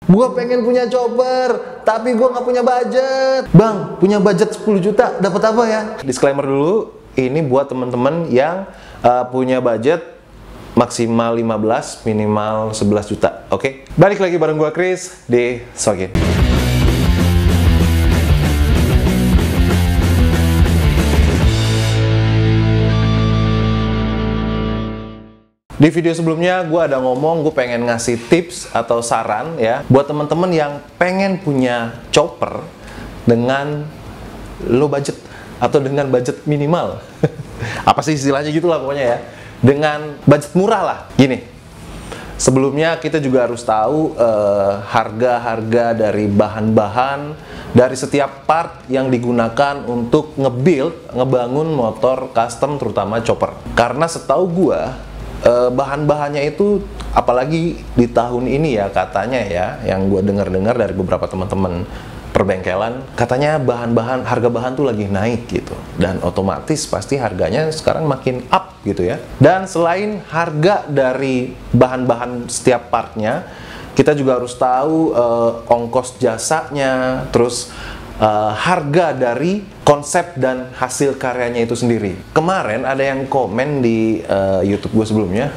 Gua pengen punya chopper, tapi gua nggak punya budget. Bang, punya budget 10 juta, dapat apa ya? Disclaimer dulu, ini buat temen-temen yang punya budget maksimal 15, minimal 11 juta, oke? Balik lagi bareng gua Chris di Sogin. Di video sebelumnya gue ada ngomong gue pengen ngasih tips atau saran ya buat teman-teman yang pengen punya chopper dengan low budget atau dengan budget minimal. Apa sih istilahnya gitulah pokoknya ya. Dengan budget murah lah. Gini. Sebelumnya kita juga harus tahu harga-harga dari bahan-bahan dari setiap part yang digunakan untuk ngebangun motor custom terutama chopper. Karena setahu gue bahan-bahannya itu apalagi di tahun ini ya katanya ya yang gue dengar-dengar dari beberapa teman-teman perbengkelan katanya harga bahan tuh lagi naik gitu dan otomatis pasti harganya sekarang makin up gitu ya. Dan selain harga dari bahan-bahan setiap partnya, kita juga harus tahu ongkos jasanya, terus harga dari konsep dan hasil karyanya itu sendiri. Kemarin ada yang komen di YouTube gue sebelumnya,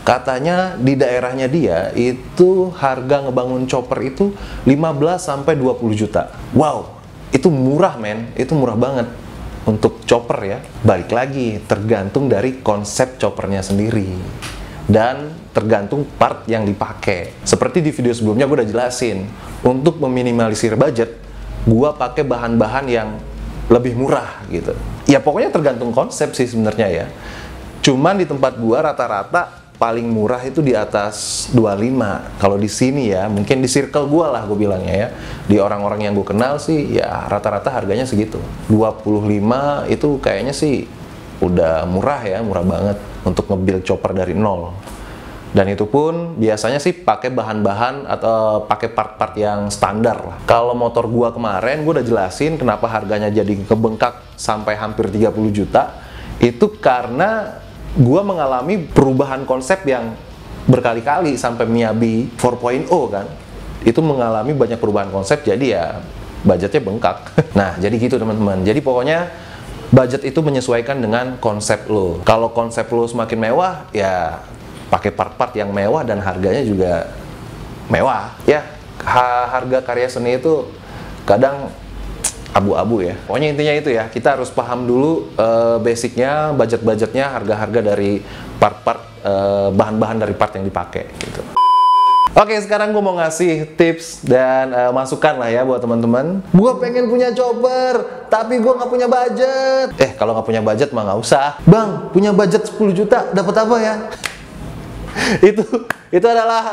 katanya di daerahnya dia itu harga ngebangun chopper itu 15-20 juta. Wow, itu murah men, itu murah banget untuk chopper ya. Balik lagi, tergantung dari konsep choppernya sendiri dan tergantung part yang dipakai. Seperti di video sebelumnya gue udah jelasin, untuk meminimalisir budget gua pakai bahan-bahan yang lebih murah gitu. Ya pokoknya tergantung konsep sih sebenarnya ya. Cuman di tempat gua rata-rata paling murah itu di atas 25. Kalau di sini ya, mungkin di circle gua lah gua bilangnya ya. Di orang-orang yang gua kenal sih ya rata-rata harganya segitu. 25 itu kayaknya sih udah murah ya, murah banget untuk nge-build chopper dari nol. Dan itu pun biasanya sih pakai bahan-bahan atau pakai part-part yang standar lah. Kalau motor gua kemarin gua udah jelasin kenapa harganya jadi kebengkak sampai hampir 30 juta. Itu karena gua mengalami perubahan konsep yang berkali-kali sampai Miyabi 4.0 kan. Itu mengalami banyak perubahan konsep jadi ya budgetnya bengkak. Nah, jadi gitu teman-teman. Jadi pokoknya budget itu menyesuaikan dengan konsep lo. Kalau konsep lo semakin mewah ya pakai part-part yang mewah dan harganya juga mewah ya. Harga karya seni itu kadang abu-abu ya. Pokoknya intinya itu ya, kita harus paham dulu basicnya, budget-budgetnya, harga-harga dari part-part, bahan-bahan dari part yang dipakai gitu. Oke, sekarang gue mau ngasih tips dan masukan lah ya buat teman-teman. Gue pengen punya chopper, tapi gue nggak punya budget. Kalau nggak punya budget mah nggak usah. Bang, punya budget 10 juta, dapat apa ya? itu adalah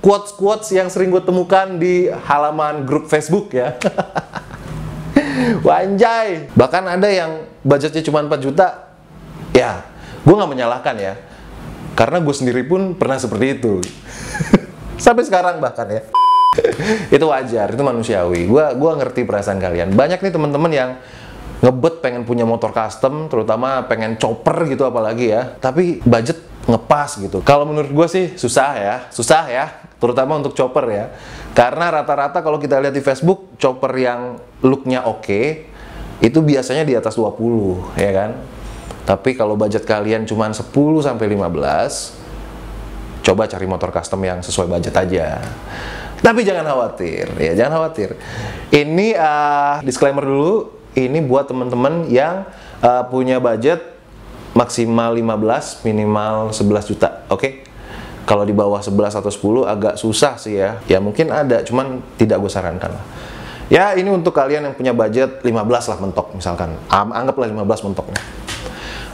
quotes yang sering gue temukan di halaman grup Facebook ya. Wanjay. Bahkan ada yang budgetnya cuma 4 juta. Ya, gue nggak menyalahkan ya. Karena gue sendiri pun pernah seperti itu. Sampai sekarang bahkan ya. Itu wajar, itu manusiawi. Gue ngerti perasaan kalian. Banyak nih teman-teman yang ngebet pengen punya motor custom, terutama pengen chopper gitu apalagi ya. Tapi budget ngepas gitu. Kalau menurut gue sih susah ya, terutama untuk chopper ya. Karena rata-rata kalau kita lihat di Facebook, chopper yang looknya oke, itu biasanya di atas 20 ya kan. Tapi kalau budget kalian cuma 10-15, coba cari motor custom yang sesuai budget aja. Tapi jangan khawatir ya, jangan khawatir. Ini disclaimer dulu, ini buat teman-teman yang punya budget maksimal 15, minimal 11 juta, oke? Kalau di bawah 11 atau 10 agak susah sih ya. Ya mungkin ada, cuman tidak gue sarankan lah. Ya ini untuk kalian yang punya budget 15 lah mentok misalkan. Anggaplah 15 mentoknya.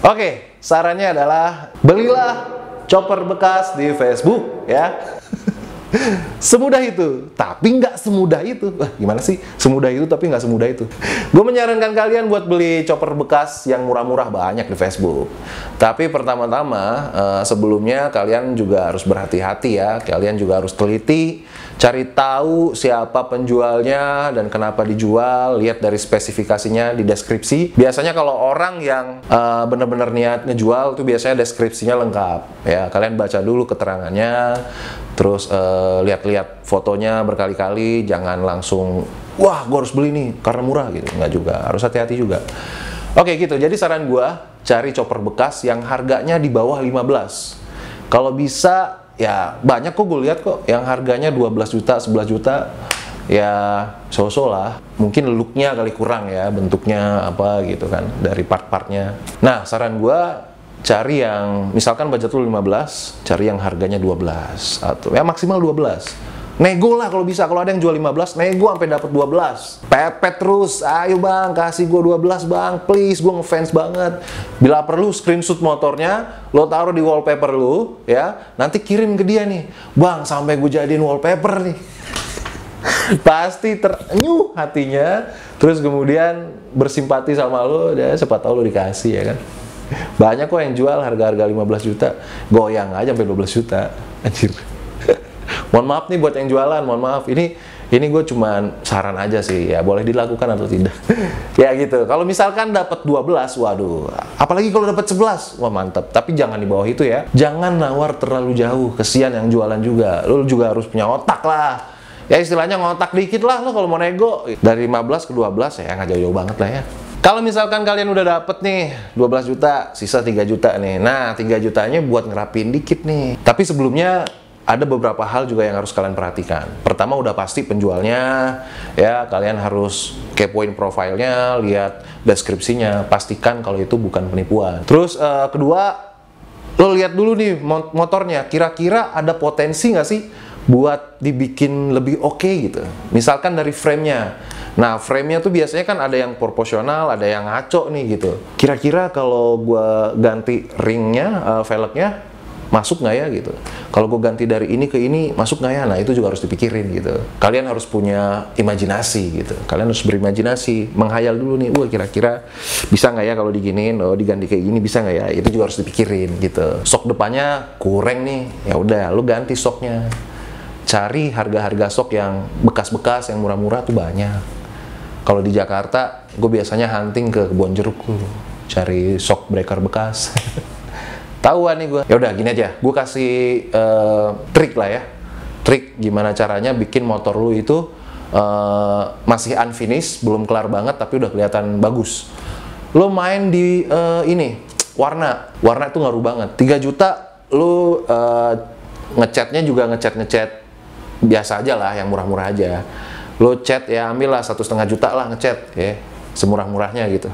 Oke, sarannya adalah belilah chopper bekas di Facebook ya. Semudah itu, tapi nggak semudah itu. Gimana sih? Semudah itu tapi nggak semudah itu. Gue menyarankan kalian buat beli chopper bekas yang murah-murah banyak di Facebook. Tapi pertama-tama sebelumnya kalian juga harus berhati-hati ya. Kalian juga harus teliti, cari tahu siapa penjualnya dan kenapa dijual. Lihat dari spesifikasinya di deskripsi. Biasanya kalau orang yang benar-benar niat ngejual tuh biasanya deskripsinya lengkap. Ya, kalian baca dulu keterangannya. Terus lihat-lihat fotonya berkali-kali, jangan langsung wah gue harus beli nih karena murah gitu, nggak juga, harus hati-hati juga. Oke gitu, jadi saran gue cari chopper bekas yang harganya di bawah 15. Kalau bisa ya banyak kok gue lihat kok yang harganya 12 juta, 11 juta. Ya so-so lah, mungkin looknya kali kurang ya, bentuknya apa gitu kan, dari part-partnya. Nah saran gue cari yang, misalkan budget lu 15, cari yang harganya 12 atau ya maksimal 12. Nego lah kalau bisa, kalau ada yang jual 15, nego sampai dapat 12. Pepet terus, ayo bang kasih gue 12 bang, please, gue ngefans banget. Bila perlu screenshot motornya, lo taruh di wallpaper lu ya, nanti kirim ke dia nih, bang sampai gue jadiin wallpaper nih. Pasti terenyuh hatinya, terus kemudian bersimpati sama lo, ya siapa tahu lo dikasih ya kan. Banyak kok yang jual harga-harga 15 juta, goyang aja sampai 12 juta, anjir. Mohon maaf nih buat yang jualan, mohon maaf. Ini gue cuman saran aja sih, ya boleh dilakukan atau tidak. Ya gitu. Kalau misalkan dapat 12, waduh. Apalagi kalau dapat 11, wah mantap. Tapi jangan di bawah itu ya. Jangan nawar terlalu jauh, kesian yang jualan juga. Lo juga harus punya otak lah. Ya istilahnya ngotak dikit lah lo kalau mau nego. Dari 15 ke 12 ya nggak jauh-jauh banget lah ya. Kalau misalkan kalian udah dapet nih 12 juta, sisa 3 juta nih. Nah 3 jutanya buat ngerapin dikit nih. Tapi sebelumnya ada beberapa hal juga yang harus kalian perhatikan. Pertama udah pasti penjualnya, ya kalian harus kepoin profilnya, lihat deskripsinya, pastikan kalau itu bukan penipuan. Terus kedua, lo lihat dulu nih motornya, kira-kira ada potensi nggak sih buat dibikin lebih oke gitu. Misalkan dari frame-nya. Nah, frame-nya tuh biasanya kan ada yang proporsional, ada yang ngaco nih gitu. Kira-kira kalau gua ganti ringnya, velgnya, masuk nggak ya gitu. Kalau gue ganti dari ini ke ini, masuk nggak ya? Nah, itu juga harus dipikirin gitu. Kalian harus punya imajinasi gitu. Kalian harus berimajinasi, menghayal dulu nih, wah kira-kira bisa nggak ya kalau diginiin, oh diganti kayak gini bisa nggak ya? Itu juga harus dipikirin gitu. Sok depannya kurang nih, ya udah, lu ganti soknya. Cari harga-harga sok yang bekas-bekas, yang murah-murah tuh banyak. Kalau di Jakarta, gue biasanya hunting ke Kebon Jeruk tuh, cari shock breaker bekas. Tahuan nih gue. Ya udah gini aja, gue kasih trik lah ya. Trik gimana caranya bikin motor lu itu masih unfinished, belum kelar banget tapi udah kelihatan bagus. Lo main di ini, warna itu ngaruh banget. 3 juta lu ngecatnya juga ngecat biasa aja lah, yang murah-murah aja. Lo cat ya ambillah 1,5 juta lah ngecat ya, semurah-murahnya gitu.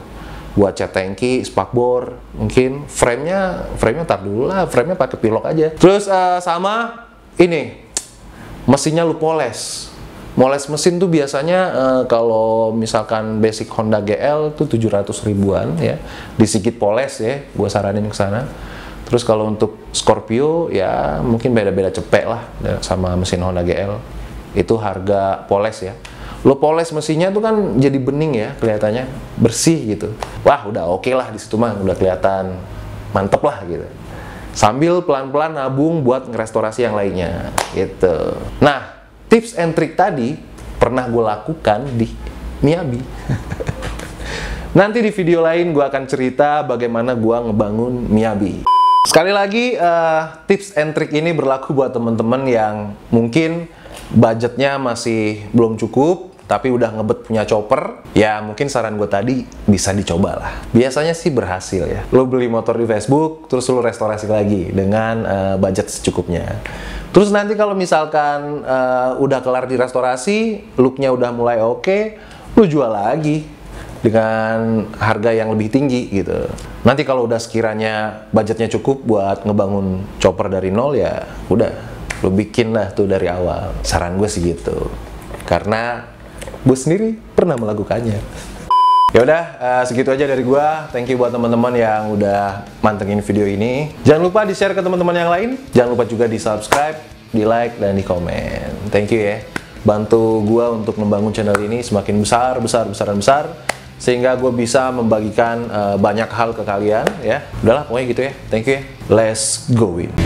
Buat cat tangki, spakbor, mungkin frame-nya tar dulu lah, frame-nya pakai pilok aja. Terus sama ini mesinnya lu poles. Moles mesin tuh biasanya kalau misalkan basic Honda GL tuh 700 ribuan ya, disikit poles ya, gua saranin ke sana. Terus kalau untuk Scorpio ya mungkin beda-beda cepek lah ya, sama mesin Honda GL. Itu harga poles ya. Lo poles mesinnya tuh kan jadi bening ya kelihatannya, bersih gitu. Wah udah oke lah di situ mah, udah kelihatan mantep lah gitu. Sambil pelan-pelan nabung buat ngerestorasi yang lainnya gitu. Nah tips and trick tadi pernah gue lakukan di Miyabi. Nanti di video lain gue akan cerita bagaimana gue ngebangun Miyabi. Sekali lagi tips and trick ini berlaku buat temen-temen yang mungkin budgetnya masih belum cukup tapi udah ngebet punya chopper. Ya mungkin saran gue tadi bisa dicoba lah. Biasanya sih berhasil ya. Lo beli motor di Facebook terus lo restorasi lagi dengan budget secukupnya. Terus nanti kalau misalkan udah kelar di restorasi, looknya udah mulai oke, lo jual lagi dengan harga yang lebih tinggi gitu. Nanti kalau udah sekiranya budgetnya cukup buat ngebangun chopper dari nol, ya udah lo bikin lah tuh dari awal. Saran gue sih gitu, karena gue sendiri pernah melakukannya. Ya udah segitu aja dari gue. Thank you buat teman-teman yang udah mantengin video ini. Jangan lupa di-share ke teman-teman yang lain. Jangan lupa juga di-subscribe, di-like, dan di-komen. Thank you ya. Bantu gue untuk membangun channel ini semakin besar, sehingga gue bisa membagikan banyak hal ke kalian ya. Udahlah pokoknya gitu ya. Thank you ya. Let's go in.